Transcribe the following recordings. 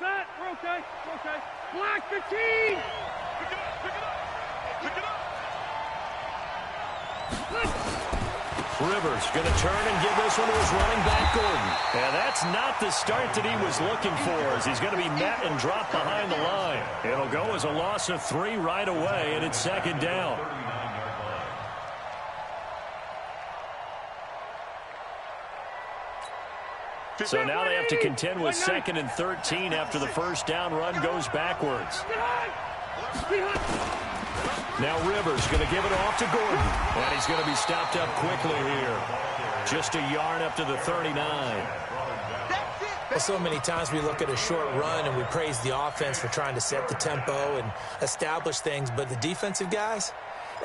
Set. We're okay. We're okay. Black 15. Pick it up. Pick it up. Pick it up. Rivers going to turn and give this one to his running back, Gordon. And that's not the start that he was looking for, as he's going to be met and dropped behind the line. It'll go as a loss of 3 right away, and it's second down. So now they have to contend with 2nd and 13 after the first down run goes backwards. Now Rivers going to give it off to Gordon. And he's going to be stopped up quickly here. Just a yard up to the 39. Well, so many times we look at a short run and we praise the offense for trying to set the tempo and establish things. But the defensive guys,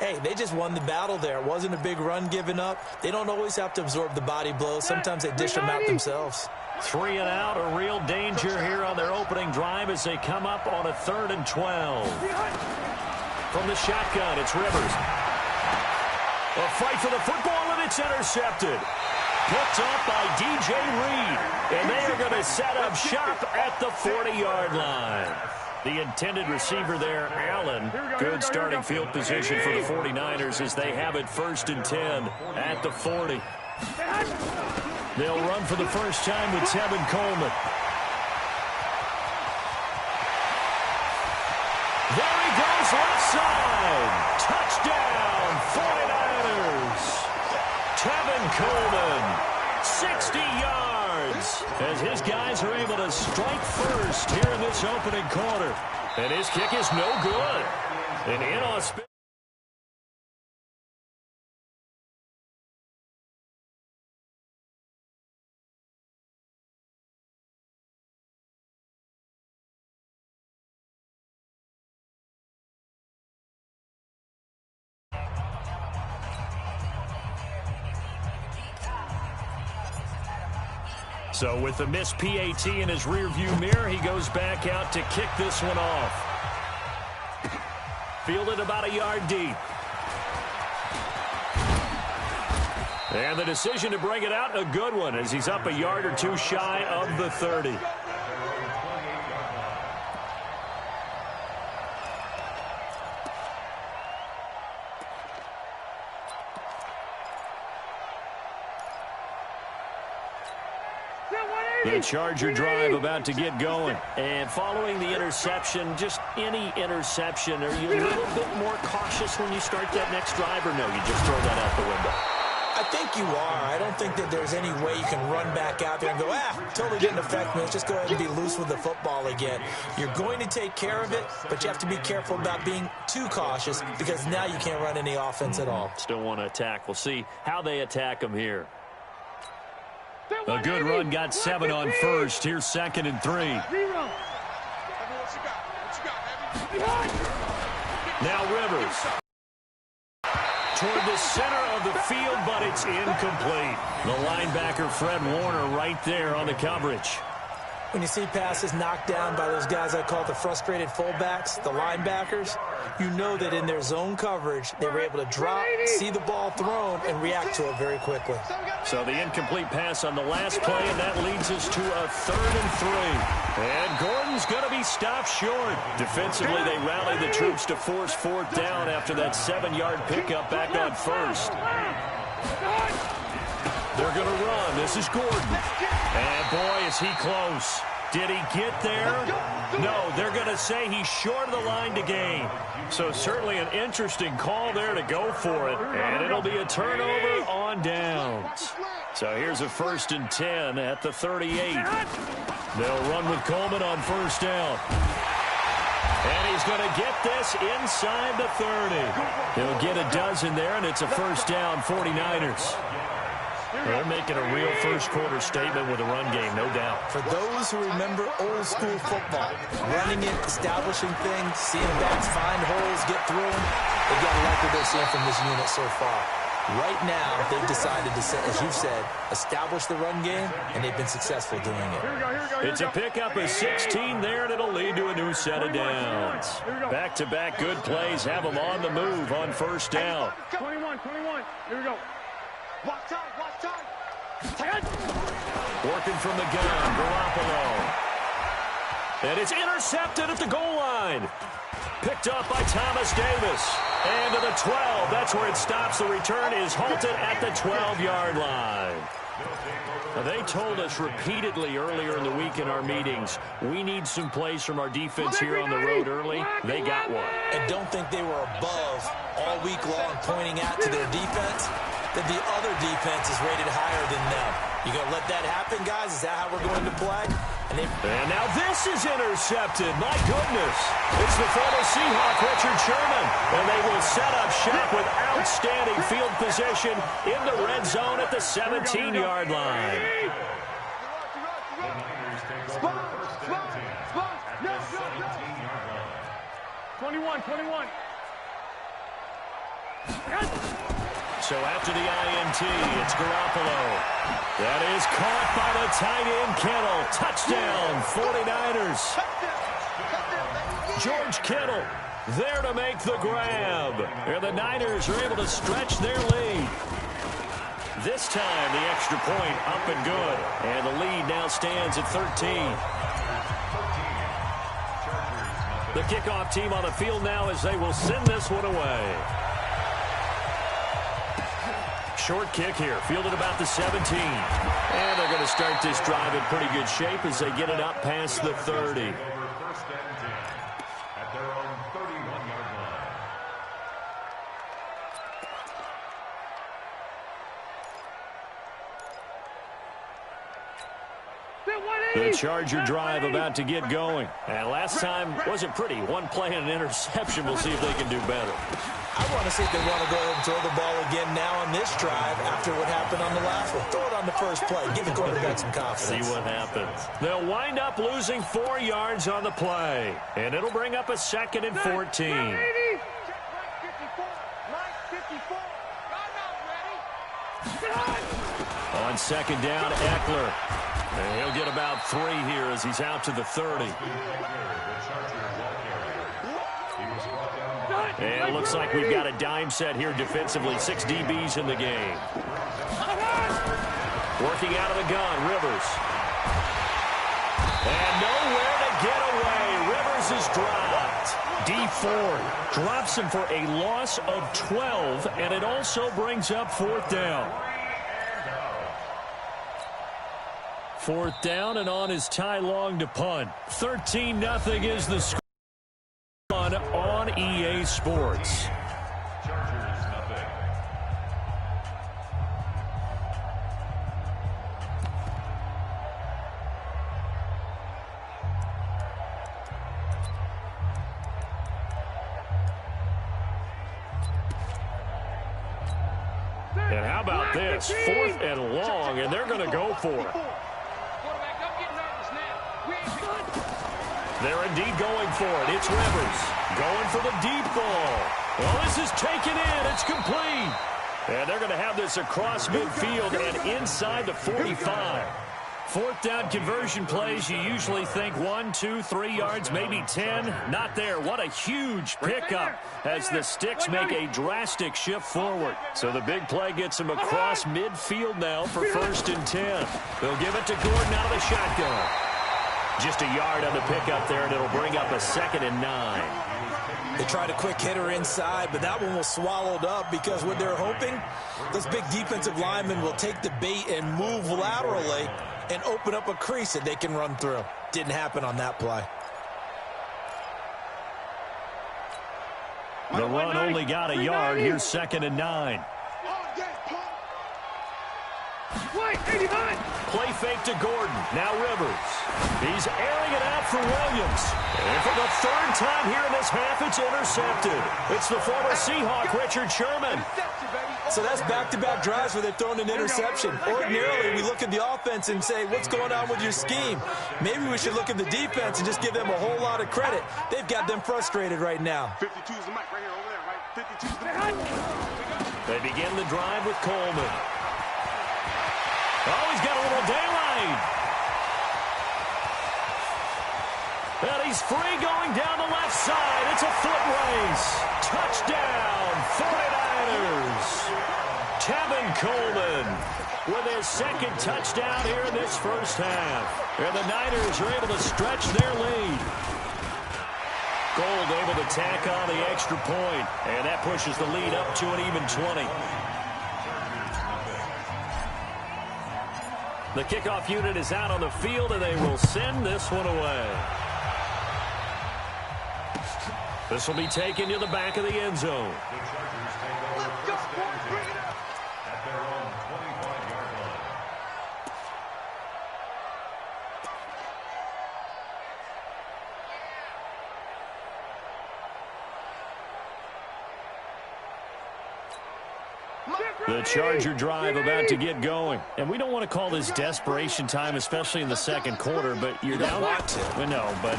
hey, they just won the battle there. It wasn't a big run given up. They don't always have to absorb the body blows. Sometimes they dish them out themselves. 3 and out, a real danger here on their opening drive as they come up on a 3rd and 12. From the shotgun, it's Rivers. A fight for the football, and it's intercepted. Picked up by DJ Reed. And they are going to set up shop at the 40-yard line. The intended receiver there, Allen. Good starting field position for the 49ers as they have it 1st and 10 at the 40. They'll run for the first time with Tevin Coleman. There he goes, left side. Touchdown, 49ers. Tevin Coleman, 60 yards. As his guys are able to strike first here in this opening quarter. And his kick is no good. An inauspicious. So with the missed PAT in his rearview mirror, he goes back out to kick this one off. Fielded about a yard deep. And the decision to bring it out, a good one, as he's up a yard or 2 shy of the 30. The Charger drive about to get going. And following the interception, just any interception, are you a little bit more cautious when you start that next drive, or no, you just throw that out the window? I think you are. I don't think that there's any way you can run back out there and go, totally didn't affect me. Let's just go ahead and be loose with the football again. You're going to take care of it, but you have to be careful about being too cautious because now you can't run any offense at all. Still want to attack. We'll see how they attack them here. A good run, got 7 on first. Here's 2nd and 3. Now Rivers. Toward the center of the field, but it's incomplete. The linebacker, Fred Warner, right there on the coverage. When you see passes knocked down by those guys I call the frustrated fullbacks, the linebackers, you know that in their zone coverage, they were able to drop, see the ball thrown, and react to it very quickly. So the incomplete pass on the last play, and that leads us to a 3rd and 3. And Gordon's going to be stopped short. Defensively, they rally the troops to force 4th down after that 7-yard pickup back on 1st. They're going to run. This is Gordon. And, boy, is he close. Did he get there? No, they're going to say he's short of the line to gain. So certainly an interesting call there to go for it. And it'll be a turnover on downs. So here's a 1st and 10 at the 38. They'll run with Coleman on 1st down. And he's going to get this inside the 30. He'll get a dozen there, and it's a 1st down, 49ers. They're making a real first-quarter statement with a run game, no doubt. For those who remember old-school football, running it, establishing things, seeing backs find holes, get through them, they've got to like what they're seeing from this unit so far. Right now, they've decided to, as you've said, establish the run game, and they've been successful doing it. It's a pickup of 16 there, and it'll lead to a new set of downs. Back-to-back good plays have them on the move on 1st down. 21, here we go. Watch out. Working from the gun, Garoppolo. And it's intercepted at the goal line. Picked up by Thomas Davis. And to the 12. That's where it stops. The return is halted at the 12-yard line. They told us repeatedly earlier in the week in our meetings, we need some plays from our defense here on the road early. They got one. And don't think they were above all week long pointing out to their defense that the other defense is rated higher than them. You going to let that happen, guys? Is that how we're going to play? And now this is intercepted. My goodness. It's the former Seahawk, Richard Sherman. And they will set up shop with outstanding field position in the red zone at the 17-yard line. 21. So after the INT, it's Garoppolo. That is caught by the tight end, Kittle. Touchdown, 49ers. George Kittle there to make the grab. And the Niners are able to stretch their lead. This time, the extra point up and good. And the lead now stands at 13. The kickoff team on the field now as they will send this one away. Short kick here, fielded about the 17. And they're going to start this drive in pretty good shape as they get it up past the 30. The Charger drive about to get going. And last time wasn't pretty. One play and an interception. We'll see if they can do better. I want to see if they want to go ahead and throw the ball again now on this drive after what happened on the last one. Throw it on the first play. Give the quarterback some confidence. See what happens. They'll wind up losing 4 yards on the play. And it'll bring up a 2nd and 14. On second down, Eckler. And he'll get about 3 here as he's out to the 30. And it looks like we've got a dime set here defensively. 6 DBs in the game. Working out of the gun, Rivers. And nowhere to get away. Rivers is dropped. D Ford drops him for a loss of 12, and it also brings up 4th down. 4th down, and on is Ty Long to punt. 13-0 is the score on EA Sports. And how about this? 4th and long, and they're going to go for it. They're indeed going for it. It's Rivers going for the deep ball. Well, this is taken in. It's complete. And they're going to have this across midfield and inside the 45. 4th down conversion plays, you usually think 1, 2, 3 yards, maybe 10. Not there. What a huge pickup as the Sticks make a drastic shift forward. So the big play gets them across midfield now for 1st and 10. They'll give it to Gordon out of the shotgun. Just a yard on the pickup there, and it'll bring up a 2nd and 9. They tried a quick hitter inside, but that one was swallowed up because what they're hoping, those big defensive linemen will take the bait and move laterally and open up a crease that they can run through. Didn't happen on that play. The run only got a yard. Here's 2nd and 9. Play fake to Gordon. Now Rivers. He's airing it out for Williams. And for the 3rd time here in this half, it's intercepted. It's the former Seahawk, Richard Sherman. So that's back-to-back drives where they're throwing an interception. Ordinarily, we look at the offense and say, what's going on with your scheme? Maybe we should look at the defense and just give them a whole lot of credit. They've got them frustrated right now. 52's the mic right here, over there, right? 52's the mic. They begin the drive with Coleman. Oh, he's got a little daylight. And he's free going down the left side. It's a foot race. Touchdown, 49ers. Tevin Coleman with his second touchdown here in this first half. And the Niners are able to stretch their lead. Gold able to tack on the extra point, and that pushes the lead up to an even 20. The kickoff unit is out on the field, and they will send this one away. This will be taken to the back of the end zone. Let's go, boys, bring it up. At their own 25-yard line. The Charger drive about to get going. And we don't want to call this desperation time, especially in the second quarter, but you're down. No, but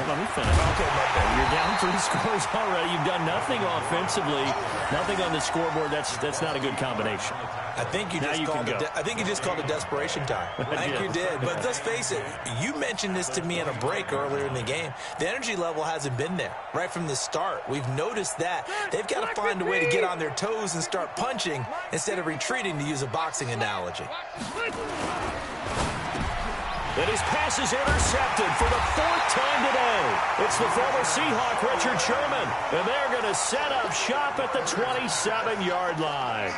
let me finish. Okay, you're down 3 scores already. You've done nothing offensively, nothing on the scoreboard. That's not a good combination. I think you just called it desperation time. I think you did. But let's face it, you mentioned this to me in a break earlier in the game. The energy level hasn't been there right from the start. We've noticed that. They've got to find a way to get on their toes and start punching instead of retreating, to use a boxing analogy. And his pass is intercepted for the 4th time today. It's the former Seahawk, Richard Sherman. And they're going to set up shop at the 27-yard line.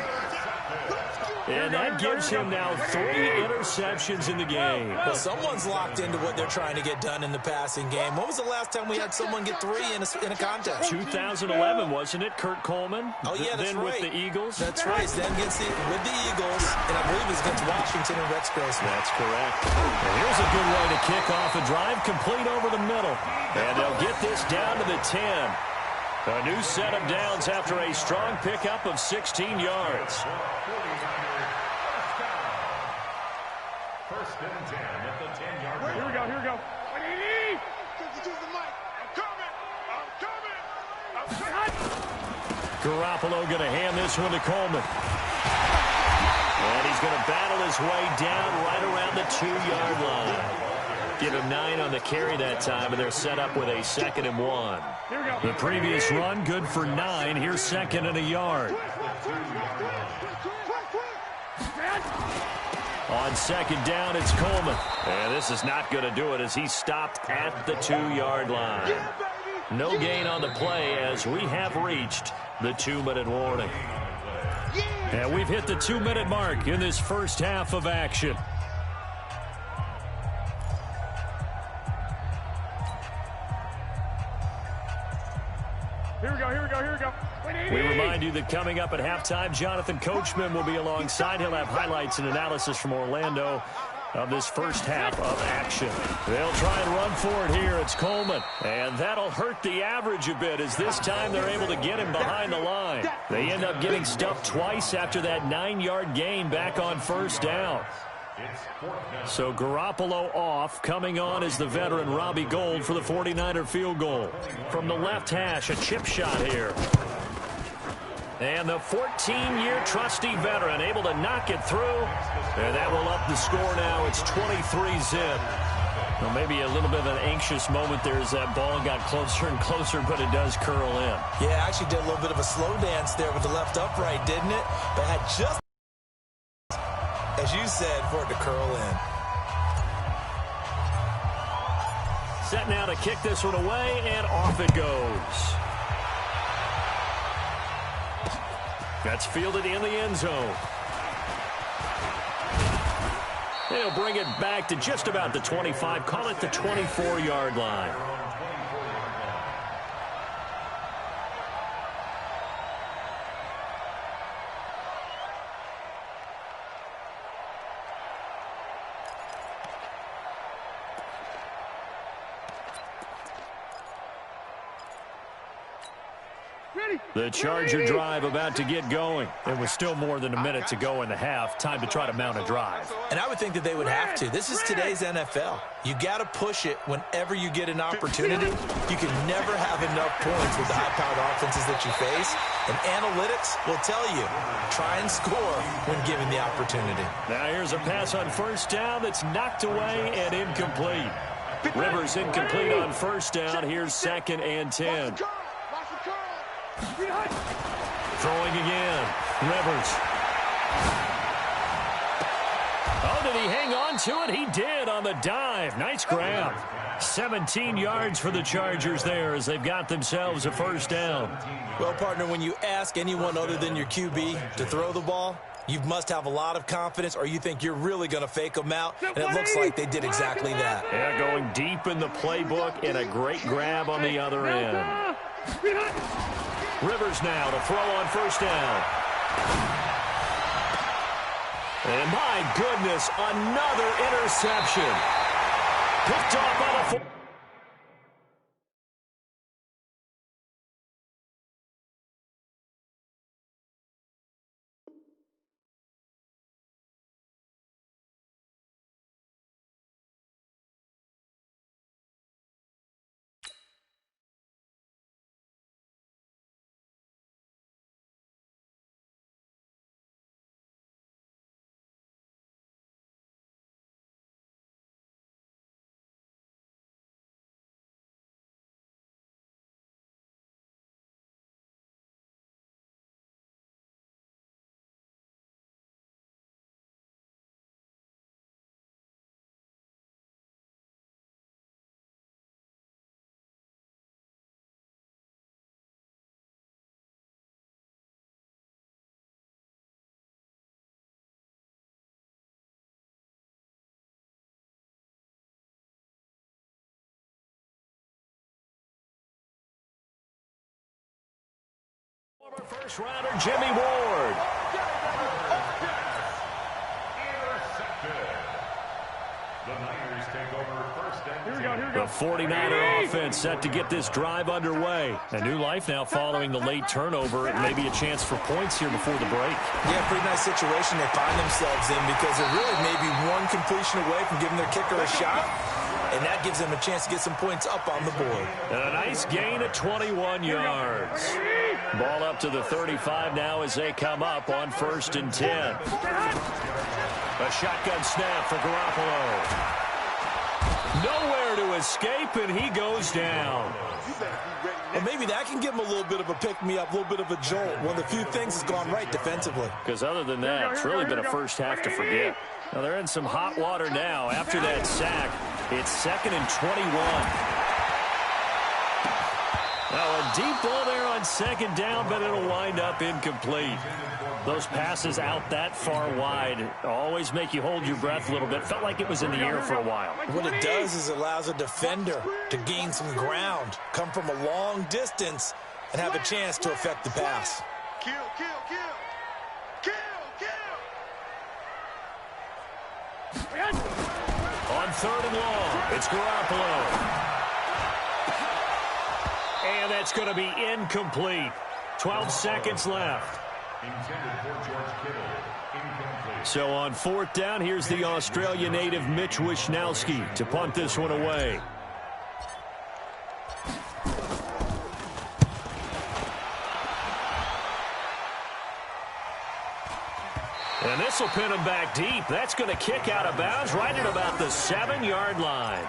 And that gives him now 3 interceptions in the game. Well, someone's locked into what they're trying to get done in the passing game. When was the last time we had someone get 3 in a contest? 2011, wasn't it, Kurt Coleman? Oh, yeah, that's then right. With the Eagles? That's right. Then with the Eagles, and I believe it was against Washington and Rex Grossman. That's correct. And here's a good way to kick off a drive, complete over the middle. And they'll get this down to the 10. A new set of downs after a strong pickup of 16 yards. First and 10 at the 10-yard line. Here we go. I'm coming. Garoppolo going to hand this one to Coleman. And he's going to battle his way down right around the 2-yard line. Give him 9 on the carry that time, and they're set up with a 2nd and 1. The previous run, good for 9. Here's 2nd and a yard. On 2nd down, it's Coleman. And this is not going to do it as he stopped at the 2-yard line. No gain on the play as we have reached the 2-minute warning. And we've hit the 2-minute mark in this first half of action. Here we go. We remind you that coming up at halftime, Jonathan Coachman will be alongside. He'll have highlights and analysis from Orlando of this first half of action. They'll try and run for it here. It's Coleman. And that'll hurt the average a bit as this time they're able to get him behind the line. They end up getting stuffed twice after that 9-yard gain back on 1st down. So Garoppolo off. Coming on is the veteran Robbie Gould for the 49er field goal. From the left hash, a chip shot here. And the 14-year trusty veteran able to knock it through. And that will up the score now. It's 23-zip. Well, maybe a little bit of an anxious moment there as that ball got closer and closer, but it does curl in. Yeah, actually did a little bit of a slow dance there with the left upright, didn't it? But had just, as you said, for it to curl in. Set now to kick this one away, and off it goes. That's fielded in the end zone. They'll bring it back to just about the 25. Call it the 24-yard line. The Charger drive about to get going. It was still more than a minute to go in the half. Time to try to mount a drive. And I would think that they would have to. This is today's NFL. You got to push it whenever you get an opportunity. You can never have enough points with the high-powered offenses that you face. And analytics will tell you, try and score when given the opportunity. Now here's a pass on 1st down that's knocked away and incomplete. Rivers incomplete on 1st down. Here's 2nd and 10. Throwing again. Rivers. Oh, did he hang on to it? He did on the dive. Nice grab. 17 yards for the Chargers there as they've got themselves a first down. Well, partner, when you ask anyone other than your QB to throw the ball, you must have a lot of confidence, or you think you're really going to fake them out, and it looks like they did exactly that. Yeah, going deep in the playbook and a great grab on the other end. Rivers now to throw on first down. And my goodness, another interception. Picked off on a former first-rounder Jimmy Ward. The 49er offense set to get this drive underway. A new life now following the late turnover. Maybe a chance for points here before the break. Yeah, pretty nice situation they find themselves in because they're really maybe one completion away from giving their kicker a shot. And that gives them a chance to get some points up on the board. And a nice gain at 21 yards. Ball up to the 35 now as they come up on 1st and 10. A shotgun snap for Garoppolo. Nowhere to escape, and he goes down. Well, maybe that can give him a little bit of a pick-me-up, a little bit of a jolt. One of the few things has gone right defensively. Because other than that, it's really been a first half to forget. Now, they're in some hot water now. After that sack, it's 2nd and 21. Now, a deep ball there on 2nd down, but it'll wind up incomplete. Those passes out that far wide always make you hold your breath a little bit. Felt like it was in the air for a while. What it does is it allows a defender to gain some ground, come from a long distance, and have a chance to affect the pass. Kill, kill, kill. Kill, kill. On 3rd and long, it's Garoppolo. And that's going to be incomplete. 12 seconds left. So on 4th down, here's the Australia native Mitch Wishnowsky to punt this one away. And this will pin him back deep. That's going to kick out of bounds right at about the 7-yard line.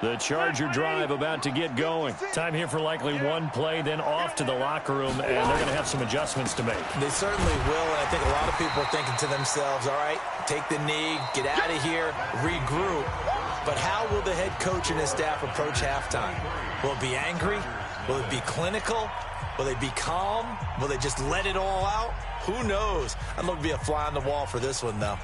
The Charger drive about to get going. Time here for likely one play, then off to the locker room, and they're going to have some adjustments to make. They certainly will, and I think a lot of people are thinking to themselves, all right, take the knee, get out of here, regroup. But how will the head coach and his staff approach halftime? Will it be angry? Will it be clinical? Will they be calm? Will they just let it all out? Who knows? I'd love to be a fly on the wall for this one, though.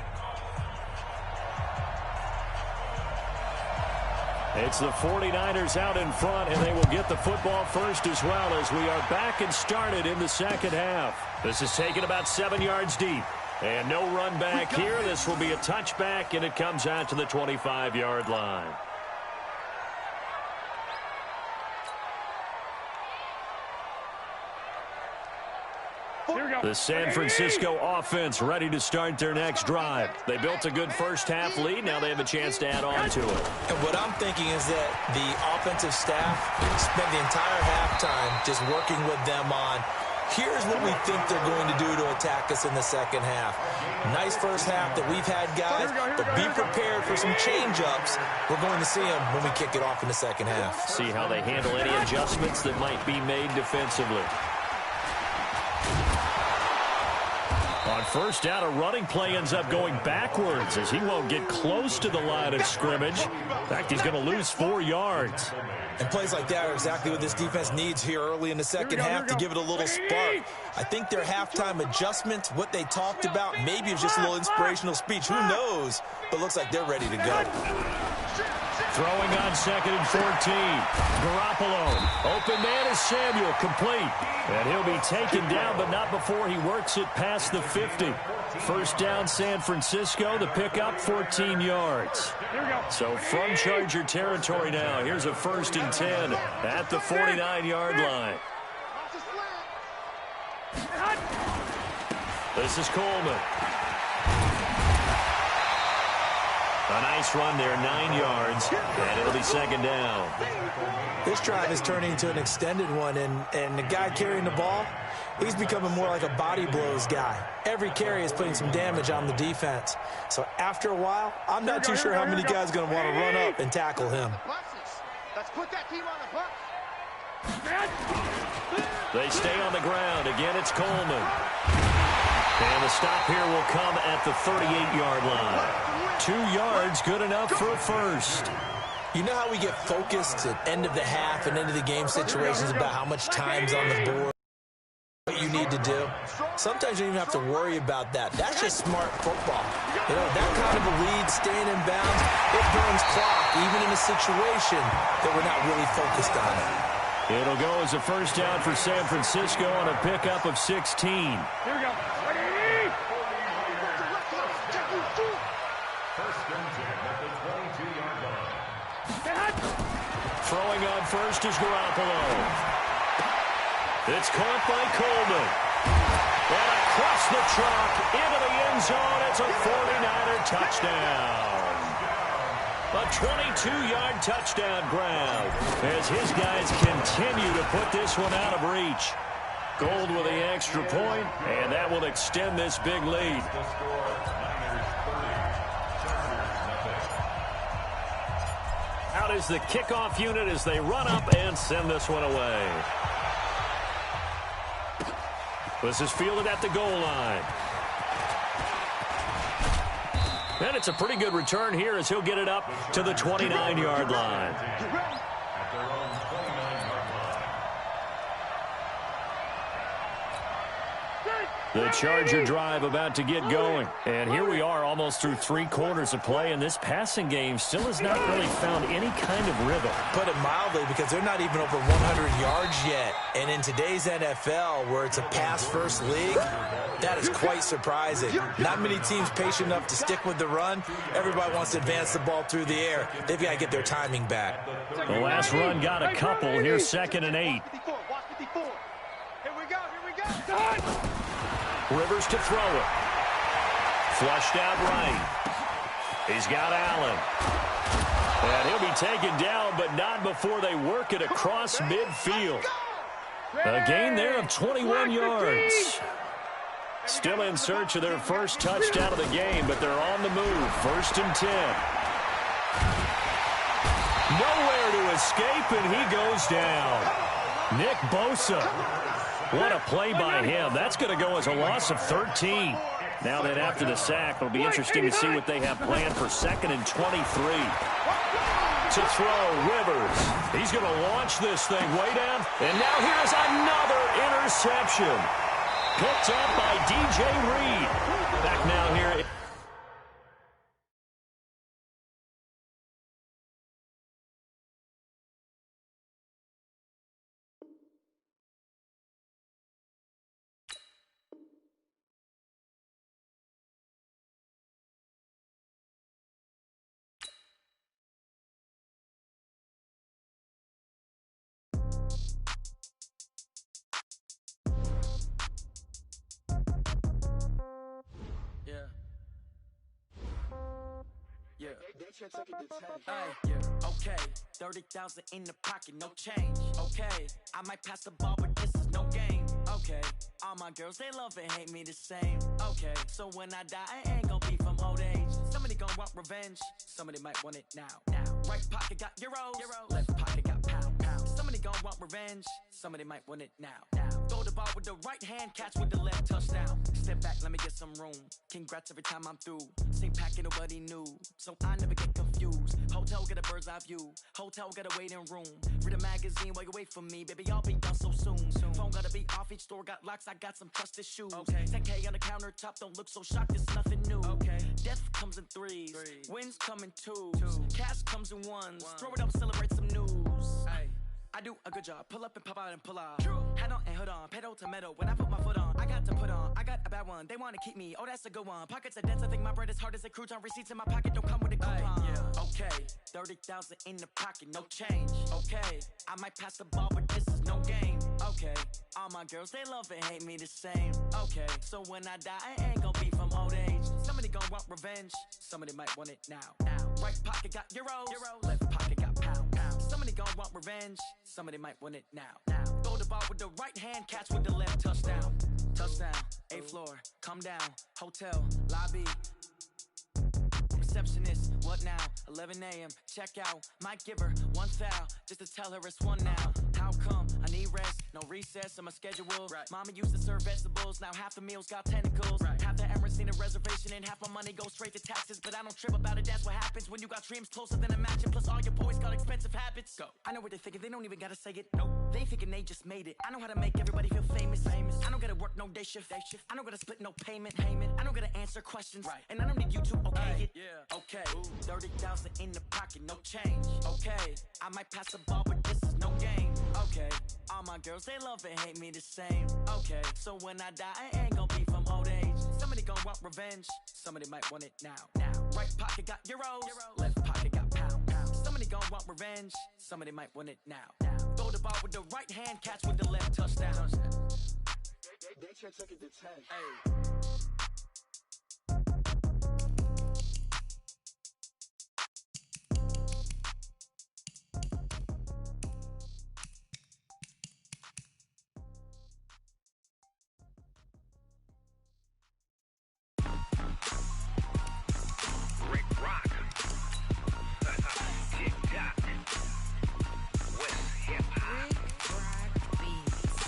It's the 49ers out in front, and they will get the football first as well as we are back and started in the 2nd half. This is taken about 7 yards deep. And no run back here. This will be a touchback, and it comes out to the 25-yard line. The San Francisco offense ready to start their next drive. They built a good first half lead. Now they have a chance to add on to it. And what I'm thinking is that the offensive staff spent the entire halftime just working with them on Here's what we think they're going to do to attack us in the second half. Nice first half that we've had, guys, but be prepared for some change-ups. We're going to see them when we kick it off in the second half. See how they handle any adjustments that might be made defensively. On first down, a running play ends up going backwards as he won't get close to the line of scrimmage. In fact, he's going to lose 4 yards. And plays like that are exactly what this defense needs here early in the second half to give it a little spark. I think their halftime adjustment, what they talked about, maybe it's just a little inspirational speech. Who knows? But looks like they're ready to go. Throwing on 2nd and 14. Garoppolo. Open man is Samuel. Complete. And he'll be taken down, but not before he works it past the 50. First down, San Francisco. The pickup, 14 yards. So from Charger territory now, here's a 1st and 10 at the 49-yard line. This is Coleman. A nice run there, 9 yards, and it'll be 2nd down. This drive is turning into an extended one, and the guy carrying the ball, he's becoming more like a body blows guy. Every carry is putting some damage on the defense. So after a while, I'm not too sure how many guys are going to want to run up and tackle him. Let's put that team on the bus. They stay on the ground. Again, it's Coleman. And the stop here will come at the 38-yard line. 2 yards, good enough for a first. You know how we get focused at end of the half and end of the game situations about how much time's on the board, what you need to do? Sometimes you don't even have to worry about that. That's just smart football. You know, that kind of a lead, staying in bounds, it burns clock, even in a situation that we're not really focused on it. It'll go as a first down for San Francisco on a pickup of 16. Here we go. Throwing on first is Garoppolo. It's caught by Coleman. And across the chalk, into the end zone. It's a 49er touchdown. A 22-yard touchdown grab as his guys continue to put this one out of reach. Gold with the extra point, and that will extend this big lead. Out is the kickoff unit as they run up and send this one away. This is fielded at the goal line. And it's a pretty good return here as he'll get it up to the 29-yard line. The Charger drive about to get going. And here we are almost through 3/4 of play, and this passing game still has not really found any kind of rhythm. Put it mildly, because they're not even over 100 yards yet. And in today's NFL, where it's a pass-first league, that is quite surprising. Not many teams patient enough to stick with the run. Everybody wants to advance the ball through the air. They've got to get their timing back. The last run got a couple. Here's 2nd and 8. Here we go. Rivers to throw it. Flushed out right. He's got Allen. And he'll be taken down, but not before they work it across midfield. A gain there of 21 yards. Still in search of their first touchdown of the game, but they're on the move. 1st and 10. Nowhere to escape, and he goes down. Nick Bosa. What a play by him. That's going to go as a loss of 13. Now then, after the sack, it'll be interesting to see what they have planned for 2nd and 23. To throw, Rivers. He's going to launch this thing way down. And now here's another interception. Picked up by DJ Reed. Back now here. Okay, 30,000 in the pocket, no change. Okay, I might pass the ball, but this is no game. Okay, all my girls, they love and hate me the same. Okay, so when I die, I ain't gon' be from old age. Somebody gon' want revenge, somebody might want it now. Right pocket got euros, left pocket got pound. Somebody gon' want revenge, somebody might want it now. Throw the ball with the right hand, catch with the left, touchdown. Step back, let me get some room. Congrats every time I'm through. Same packet, nobody knew, so I never get confused. Hotel get a bird's eye view, hotel get a waiting room. Read a magazine while you wait for me, baby, I'll be done so soon. Phone gotta be off, each store got locks, I got some trusted shoes. 10K on the countertop, don't look so shocked, it's nothing new. Death comes in threes, wins come in twos, cash comes in ones. Throw it up, celebrate some news. I do a good job, pull up and pop out and pull out. Head on and hood on, pedal to metal. When I put my foot on, I got to put on. I got a bad one, they wanna keep me, oh that's a good one. Pockets are dense, I think my bread is hard as a crouton. Receipts in my pocket don't come with a coupon. Okay, 30,000 in the pocket, no change. Okay, I might pass the ball, but this is no game. Okay, all my girls, they love and hate me the same. Okay, so when I die, I ain't gon' be from old age. Somebody gon' want revenge, somebody might want it now. Right pocket got euros, left pocket got pound. Somebody gon' want revenge, somebody might want it now. Throw the ball with the right hand, catch with the left, touchdown. Touchdown, 8th floor, come down, hotel, lobby. Receptionist, what now? 11 a.m., check out. Might give her one foul, just to tell her it's one now. How come? I need rest, no recess in my schedule. Mama used to serve vegetables, now half the meals got tentacles. Half the Emirates need a reservation and half my money goes straight to taxes. But I don't trip about it, that's what happens when you got dreams closer than a mansion. Plus all your boys got expensive habits. I know what they're thinking, they don't even gotta say it. Nope. They thinking they just made it. I know how to make everybody feel famous. I don't gotta work no day shift. I don't gotta split no payment. I don't gotta answer questions. And I don't need you to okay it. Okay, 30,000 in the pocket, no change. Okay, I might pass the ball, but this is no game. Okay, all my girls, they love and hate me the same. Okay, so when I die, I ain't gon' be from old age. Somebody gon' want revenge, somebody might want it now. Right pocket got euros, left pocket got pound. Somebody gon' want revenge, somebody might want it now. Throw the ball with the right hand, catch with the left, touchdown. They took it to 10.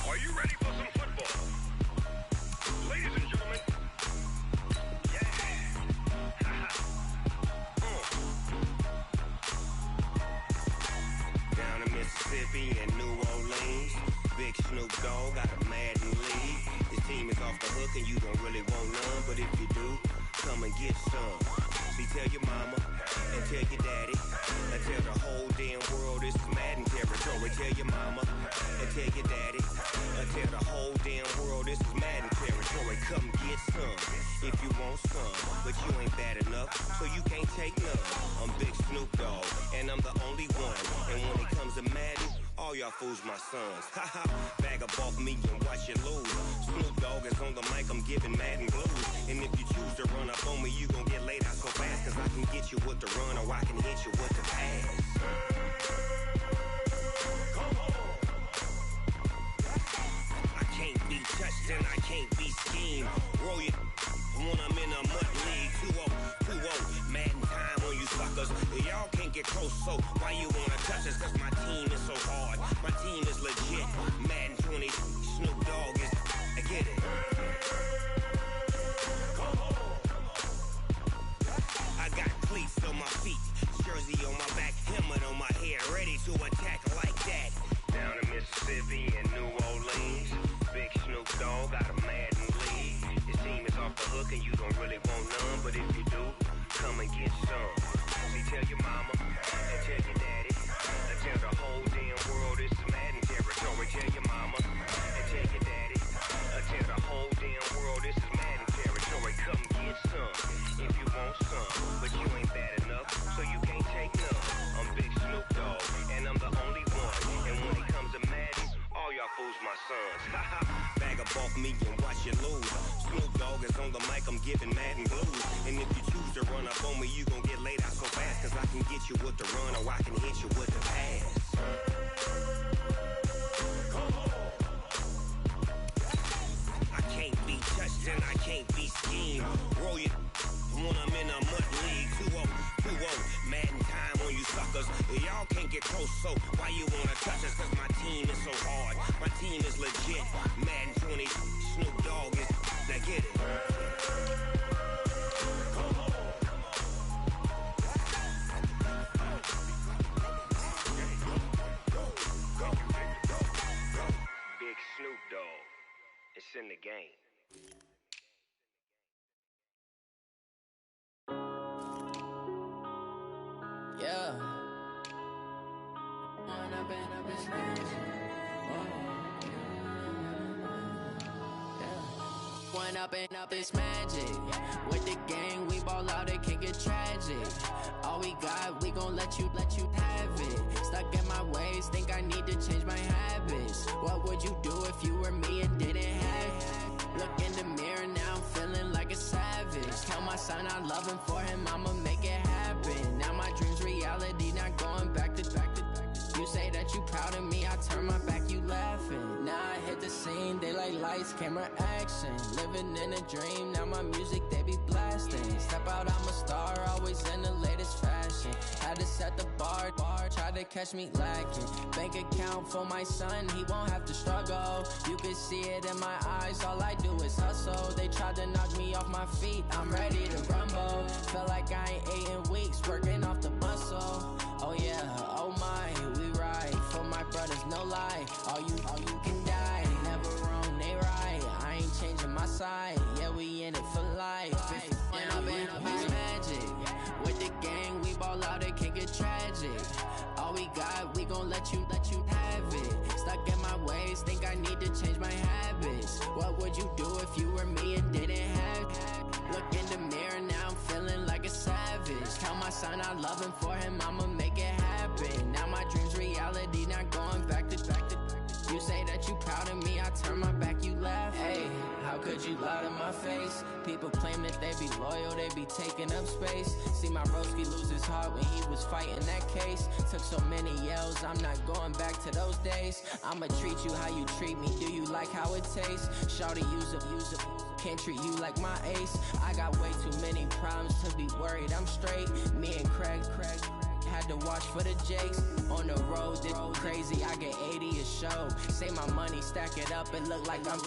Are you ready for some football? Ladies and gentlemen, Down in Mississippi and New Orleans, Big Snoop Dogg got a Madden league. His team is off the hook and you don't really want none, but if you do, come and get some. See, tell your mama and tell your daddy and tell the whole damn world this is Madden territory. Tell your mama and tell your daddy and tell the whole damn world this is Madden territory. Come get some if you want some, but you ain't bad enough, so you can't take none. I'm Big Snoop Dogg and I'm the only one, and when it comes to Madden, all y'all fools my sons. Haha, bag up off me and watch you lose. Snoop Dogg is on the mic, I'm giving Madden blues. And if you choose to run up on me, you gon' get laid out so fast, cause I can get you with the run or I can hit you with the pass. come on. I can't be touched and I can't be schemed. Roll you when I'm in a mud league. 2-0, Madden time on you suckers. Y'all can't get close, so why you wanna touch us? Cause my team is so hard, my team is legit. Madden 20, Snoop Dogg is, I get it. Come on. I got cleats on my feet, jersey on my back, helmet on my head, ready to attack like that. Down in Mississippi and New Orleans, Big Snoop Dogg got a Madden league. His team is off the hook and you don't really want none, but if you do, come and get some. See, tell your mama and tell your daddy and tell the whole damn world this is Madden territory. Tell your mama and tell your daddy and tell the whole damn world this is Madden territory. Come get some if you want some, but you ain't bad enough, so you can't take none. I'm Big Snoop Dogg and I'm the only one, and when it comes to Madden, all y'all fools my sons. Bag up off me and watch you lose. Snoop Dogg is on the mic, I'm giving Madden blues. And if you choose to run up on me, you gon' get laid out so fast, cause I can get you with the run or I can hit you with the pass. Come on. and I can't be schemed. Roll your when I'm in a mud league. 2-0, Madden time on you suckers. Y'all can't get close, so why you wanna touch us? Cause my team is so hard, my team is legit. Madden 20, Snoop Dogg is, now get it. Big Snoop Dogg, it's in the game. Yeah. One up and up is magic. With the gang, we ball out, it can get tragic. All we got, we gon' let you have it. Stuck in my ways, think I need to change my habits. What would you do if you were me and didn't have it? Look in the mirror, now I'm feeling like a savage. Tell my son I love him, for him I'ma make it happen. Now my dream's reality, not going back to. You say that you proud of me, I turn my back, you laughing. Now I hit the scene, they like lights, camera, action. Living in a dream, now my music, they be blasting. Step out, I'm a star, always in the latest fashion. Had to set the bar, try to catch me lacking. Bank account for my son, he won't have to struggle. You can see it in my eyes, all I do is hustle. They tried to knock me off my feet, I'm ready to rumble. Felt like I ain't ate in weeks, working off the muscle. Oh yeah, oh my, we ride for my brothers, no lie. All you can die, never wrong, they right. I ain't changing my side, yeah, we in it for life. And I've been magic. With the gang, we ball out, it can get tragic. All we got, we gon' let you have it. Stuck in my ways, think I need to change my habits. What would you do if you were me and didn't have it? Look in the mirror, now I'm feeling like a savage. Tell my son I love him, for him I'ma make it happen. Now my dream's reality, not going back to. You say that you proud of me, I turn my back, you laugh. Hey, how could you lie to my face? People claim that they be loyal, they be taking up space. See my broski lose his heart when he was fighting that case. Took so many yells, I'm not going back to those days. I'ma treat you how you treat me, do you like how it tastes? Shawty, use up, can't treat you like my ace. I got way too many problems to be worried, I'm straight. Me and Craig had to watch for the Jakes. On the road, this crazy, I get 80 a show. Say my money, stack it up, it look like I'm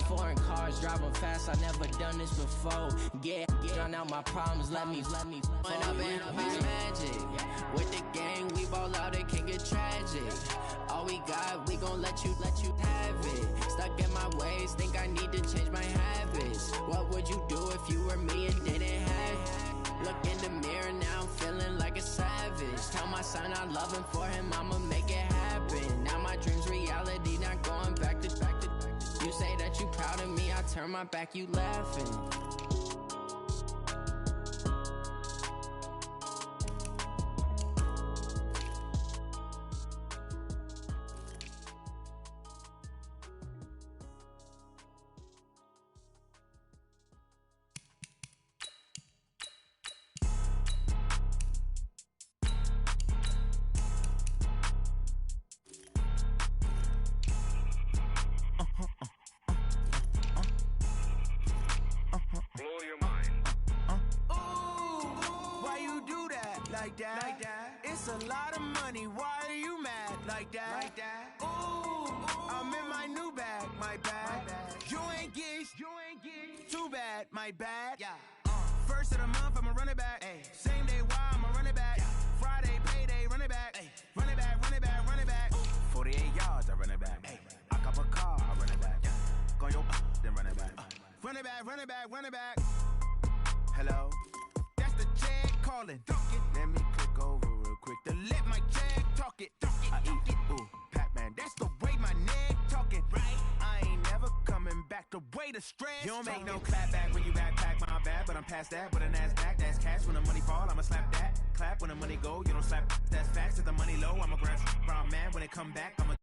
foreign cars, driving fast, I never done this before. Get drown out my problems, let me When up and up is magic. With the gang, we ball out, it can get tragic. All we got, we gon' let you have it. Stuck in my ways, think I need to change my habits. What would you do if you were me and didn't have it? Look in the mirror, now I'm feeling like a savage. Tell my son I love him, for him I'ma make it happen. Now my dream's reality, not going back to. You say that you proud of me, I turn my back, you laughing. Like that. It's a lot of money. Why are you mad like that? Ooh, I'm in my new bag, my bad. You ain't get too bad, my bad. Yeah. First of the month, I'ma run it back. Ay. Same day, why I'ma run it back. Yeah. Friday, payday, run it back. Ay. Run it back, run it back, run it back. 48 yards, I run it back. Ay. I cop a car, I run it back. Yeah. Go your then run it back. Run it back, run it back, run it back. Hello? That's the check calling. Let me click over real quick to let my check talk it. I eat, ooh, Pac-Man, that's the way my neck talking. Right? I ain't never coming back the way the stress. You don't make no clap back when you backpack, my bad, but I'm past that. With a NASDAQ, that's cash. When the money fall, I'ma slap that. Clap when the money go, you don't slap. That's facts. If the money low, I'ma grab brown man. When it come back, I'ma